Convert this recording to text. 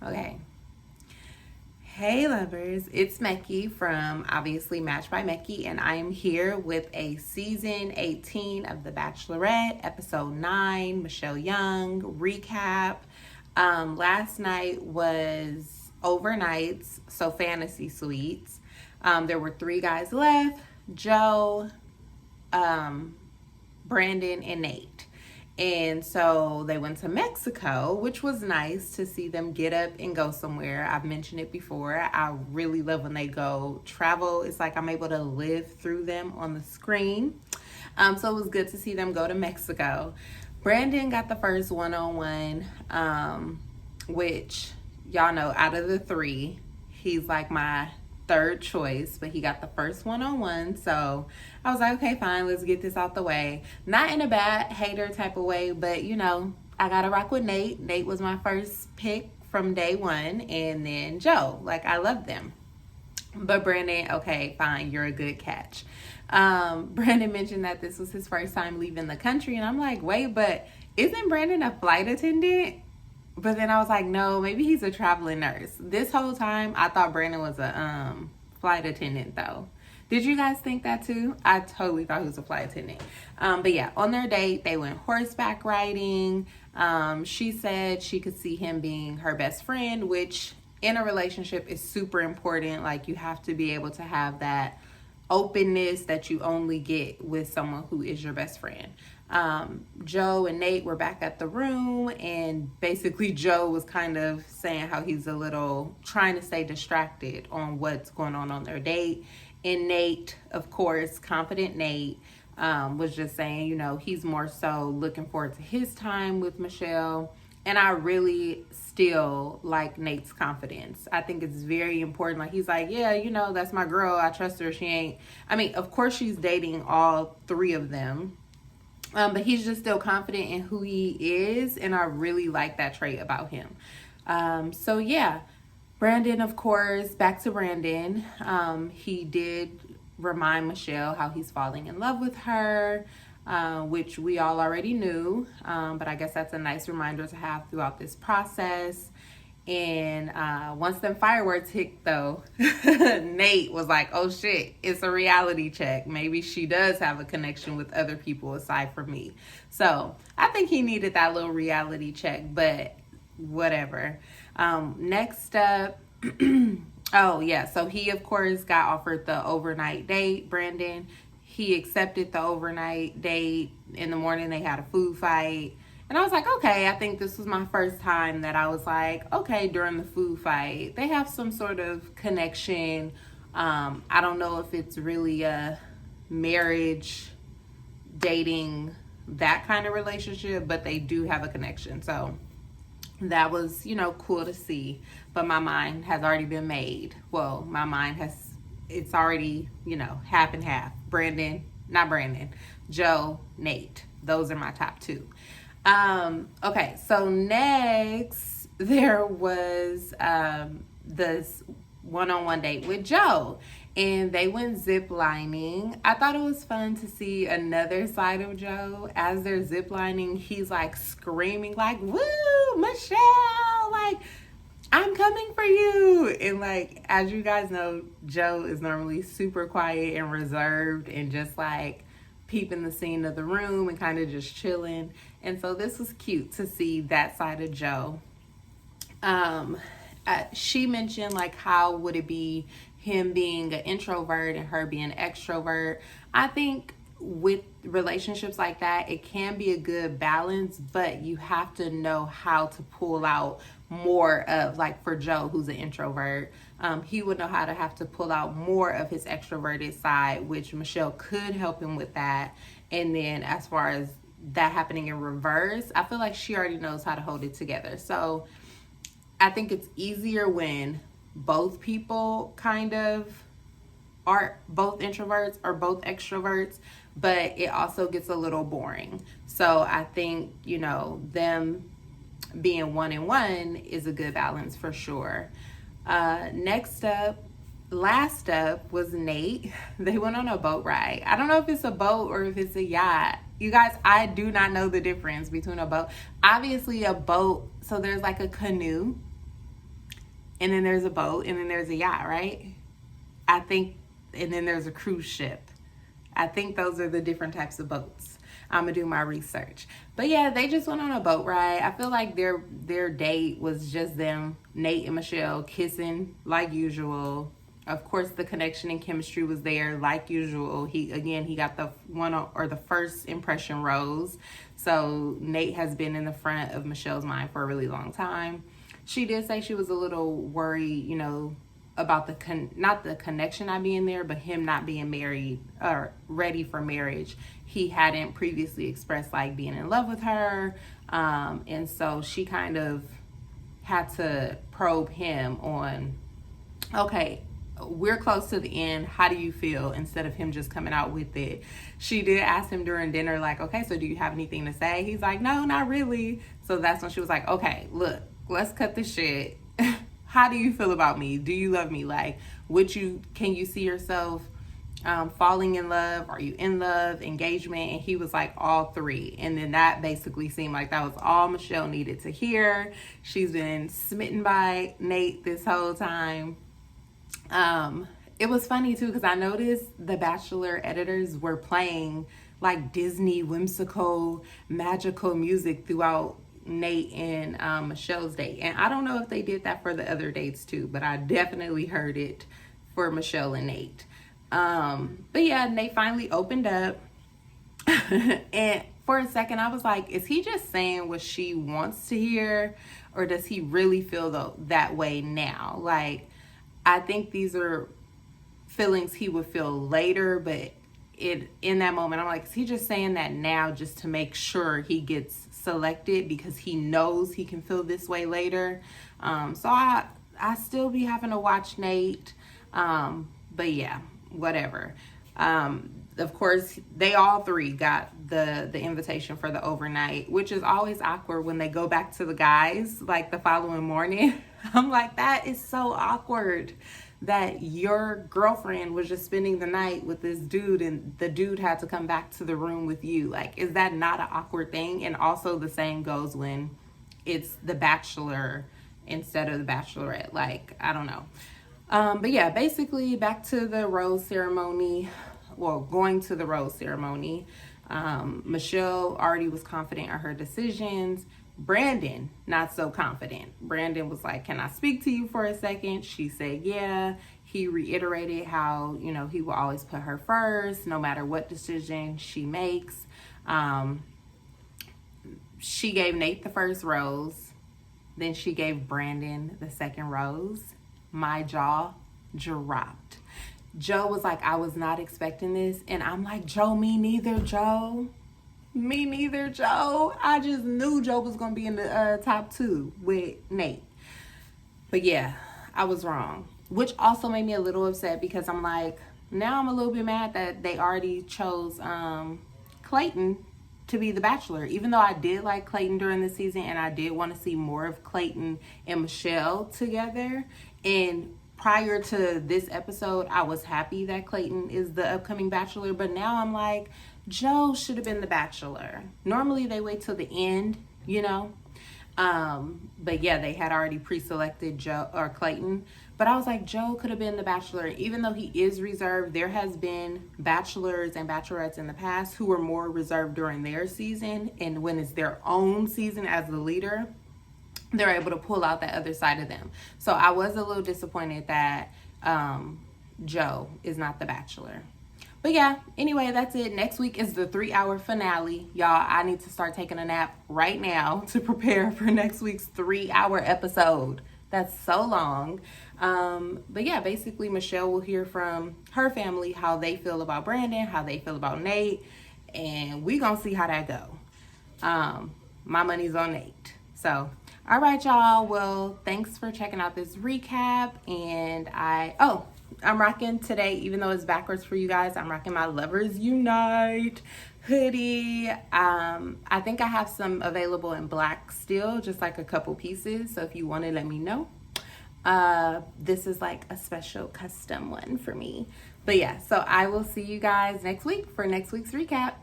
Okay. Hey lovers, it's Mekki from obviously Match by Mekki, and I am here with a season 18 of The Bachelorette, episode 9, Michelle Young recap. Last night was overnights, so fantasy suites. There were 3 guys left: Joe, Brandon, and Nate. And so they went to Mexico, which was nice to see them get up and go somewhere. I've mentioned it before. I really love when they go travel. It's like I'm able to live through them on the screen. So it was good to see them go to Mexico. Brandon got the first one-on-one, which y'all know out of the 3, he's like my third choice, but he got the first one-on-one. So I was like, okay, fine, let's get this out the way. Not in a bad hater type of way, but I gotta rock with Nate. Nate was my first pick from day one, and then Joe. Like, I love them. But Brandon, okay, fine, you're a good catch. Brandon mentioned that this was his first time leaving the country, and I'm like, wait, but isn't Brandon a flight attendant? But then I was like, no, maybe he's a traveling nurse. This whole time, I thought Brandon was a flight attendant, though. Did you guys think that too? I totally thought he was a flight attendant. But yeah, on their date, they went horseback riding. She said she could see him being her best friend, which in a relationship is super important. Like, you have to be able to have that openness that you only get with someone who is your best friend. Joe and Nate were back at the room, and basically Joe was kind of saying how he's a little trying to stay distracted on what's going on their date. And Nate, of course, confident Nate, was just saying, he's more so looking forward to his time with Michelle. And I really still like Nate's confidence. I think it's very important. Like, he's like, yeah, that's my girl. I trust her. She ain't, of course she's dating all 3 of them. But he's just still confident in who he is. And I really like that trait about him. So yeah, Brandon, of course, back to Brandon. He did remind Michelle how he's falling in love with her, which we all already knew. But I guess that's a nice reminder to have throughout this process. And once them fireworks hit, though, Nate was like, oh shit, it's a reality check. Maybe she does have a connection with other people aside from me. So I think he needed that little reality check, but whatever. Next up, oh yeah, so he, of course, got offered the overnight date, Brandon. He accepted the overnight date. In the morning, they had a food fight. And I was like, okay, I think this was my first time that I was like, okay, during the food fight, they have some sort of connection. I don't know if it's really a marriage, dating, that kind of relationship, but they do have a connection. So that was, cool to see. But my mind has already been made. Well, it's already, half and half. Not Brandon, Joe, Nate. Those are my top 2. Okay, so next there was this one-on-one date with Joe, and they went zip lining. I thought it was fun to see another side of Joe. As they're zip lining, he's like screaming like, woo, Michelle, like, I'm coming for you. And like, as you guys know, Joe is normally super quiet and reserved and just like peeping the scene of the room and kind of just chilling. And so this was cute to see that side of Joe. She mentioned like, how would it be him being an introvert and her being an extrovert? I think with relationships like that, it can be a good balance, but you have to know how to pull out more of, like, for Joe, who's an introvert, he would know how to have to pull out more of his extroverted side, which Michelle could help him with that. And then as far as that happening in reverse, I feel like she already knows how to hold it together. So I think it's easier when both people kind of are both introverts or both extroverts, but it also gets a little boring. So I think, them being 1 and 1 is a good balance for sure. Last up was Nate. They went on a boat ride. I don't know if it's a boat or if it's a yacht. You guys, I do not know the difference between a boat. Obviously a boat, so there's like a canoe, and then there's a boat, and then there's a yacht, right? I think, and then there's a cruise ship. I think those are the different types of boats. I'm gonna do my research. But yeah, they just went on a boat ride. I feel like their date was just them, Nate and Michelle, kissing like usual. Of course, the connection and chemistry was there like usual. He got the one or the first impression rose. So Nate has been in the front of Michelle's mind for a really long time. She did say she was a little worried, you know, about not the connection not being there, but him not being married or ready for marriage. He hadn't previously expressed like being in love with her, and so she kind of had to probe him on, okay, we're close to the end, how do you feel, instead of him just coming out with it. She did ask him during dinner, like, okay, so do you have anything to say? He's like, no, not really. So that's when she was like, okay, look, let's cut the shit. How do you feel about me? Do you love me? Like, can you see yourself falling in love? Are you in love? Engagement? And he was like, all three. And then that basically seemed like that was all Michelle needed to hear. She's been smitten by Nate this whole time. It was funny too, because I noticed the Bachelor editors were playing like Disney whimsical, magical music throughout Nate and Michelle's date. And I don't know if they did that for the other dates too, but I definitely heard it for Michelle and Nate. But yeah, Nate finally opened up. And for a second I was like, is he just saying what she wants to hear, or does he really feel that way now? Like, I think these are feelings he would feel later, but in that moment I'm like, is he just saying that now just to make sure he gets selected because he knows he can feel this way later? So I still be having to watch Nate, but yeah, whatever. Of course, they all three got the invitation for the overnight, which is always awkward when they go back to the guys like the following morning. I'm like, that is so awkward that your girlfriend was just spending the night with this dude and the dude had to come back to the room with you. Like, is that not an awkward thing? And also the same goes when it's the Bachelor instead of the Bachelorette. Like, I don't know. But yeah, basically back to the rose ceremony. Well, going to the rose ceremony. Michelle already was confident in her decisions. Brandon, not so confident. Brandon was like, can I speak to you for a second? She said, yeah. He reiterated how, you know, he will always put her first, no matter what decision she makes. She gave Nate the first rose. Then she gave Brandon the second rose. My jaw dropped. Joe was like, I was not expecting this. And I'm like, Joe, me neither, Joe. Me neither, Joe. I just knew Joe was going to be in the top two with Nate. But yeah, I was wrong. Which also made me a little upset because I'm like, now I'm a little bit mad that they already chose Clayton to be the Bachelor. Even though I did like Clayton during the season and I did want to see more of Clayton and Michelle together. And prior to this episode, I was happy that Clayton is the upcoming Bachelor. But now I'm like, Joe should have been the Bachelor. Normally they wait till the end, you know. But yeah, they had already pre-selected Joe or Clayton. But I was like, Joe could have been the Bachelor. Even though he is reserved, there has been Bachelors and Bachelorettes in the past who were more reserved during their season. And when it's their own season as the leader, they're able to pull out that other side of them. So I was a little disappointed that Joe is not the Bachelor. But yeah, anyway, that's it. Next week is the 3-hour finale. Y'all, I need to start taking a nap right now to prepare for next week's 3-hour episode. That's so long. But yeah, basically Michelle will hear from her family how they feel about Brandon, how they feel about Nate, and we gonna see how that go. My money's on Nate. So, all right, y'all. Well, thanks for checking out this recap. And I'm rocking today, even though it's backwards for you guys, I'm rocking my Lovers Unite hoodie. I think I have some available in black still, just like a couple pieces. So if you want to, let me know. This is like a special custom one for me. But yeah, so I will see you guys next week for next week's recap.